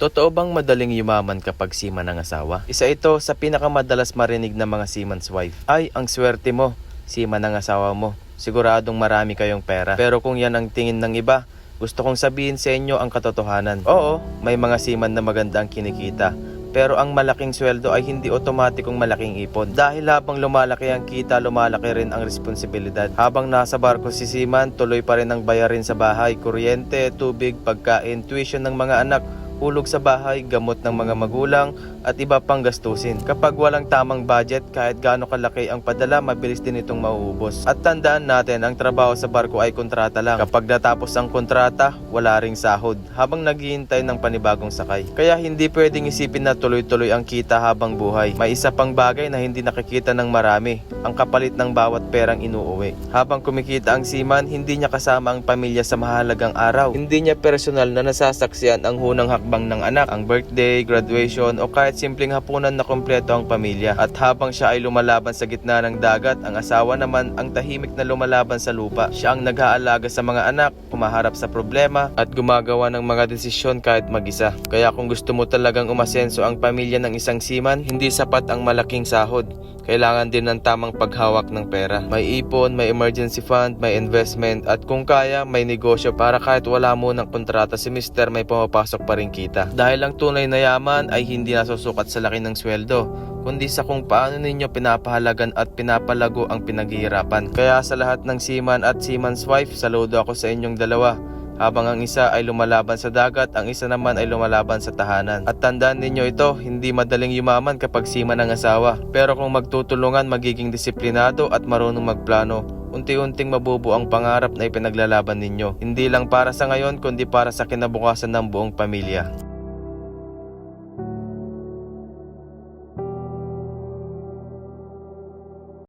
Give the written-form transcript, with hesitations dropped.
Totoo bang madaling yumaman kapag seaman ng asawa? Isa ito sa pinakamadalas marinig ng mga seaman's wife. Ay, ang swerte mo, seaman ng asawa mo. Siguradong marami kayong pera. Pero kung yan ang tingin ng iba, gusto kong sabihin sa inyo ang katotohanan. Oo, may mga seaman na maganda ang kinikita. Pero ang malaking sweldo ay hindi otomatikong malaking ipon. Dahil habang lumalaki ang kita, lumalaki rin ang responsibilidad. Habang nasa barko si seaman, tuloy pa rin ang bayarin sa bahay, kuryente, tubig, pagkain, tuition ng mga anak, hulog sa bahay, gamot ng mga magulang, at iba pang gastusin. Kapag walang tamang budget, kahit gaano kalaki ang padala, mabilis din itong mauubos. At tandaan natin, ang trabaho sa barko ay kontrata lang. Kapag natapos ang kontrata, wala ring sahod, habang naghihintay ng panibagong sakay. Kaya hindi pwedeng isipin na tuloy-tuloy ang kita habang buhay. May isa pang bagay na hindi nakikita ng marami, ang kapalit ng bawat perang inuuwi. Habang kumikita ang seaman, hindi niya kasama ang pamilya sa mahalagang araw. Hindi niya personal na nasasaksiyan ang hunang hakbang ng anak, ang birthday, graduation, o kahit simpleng hapunan na kompleto ang pamilya. At habang siya ay lumalaban sa gitna ng dagat, ang asawa naman ang tahimik na lumalaban sa lupa. Siya ang nag-aalaga sa mga anak, humaharap sa problema, at gumagawa ng mga desisyon kahit mag-isa. Kaya kung gusto mo talagang umasenso ang pamilya ng isang seaman, hindi sapat ang malaking sahod. Kailangan din ng tamang paghawak ng pera. May ipon, may emergency fund, may investment, at kung kaya, may negosyo para kahit wala mo ng kontrata si Mr. may pumapasok pa rin kita. Dahil ang tunay na yaman ay hindi nasusukat sa laki ng sweldo, kundi sa kung paano ninyo pinapahalagan at pinapalago ang pinaghihirapan. Kaya sa lahat ng seaman at seaman's wife, saludo ako sa inyong dalawa. Habang ang isa ay lumalaban sa dagat, ang isa naman ay lumalaban sa tahanan. At tandaan ninyo ito, hindi madaling yumaman kapag seaman ng asawa. Pero kung magtutulungan, magiging disiplinado at marunong magplano, unti-unting mabubuo ang pangarap na ipinaglalaban ninyo. Hindi lang para sa ngayon, kundi para sa kinabukasan ng buong pamilya.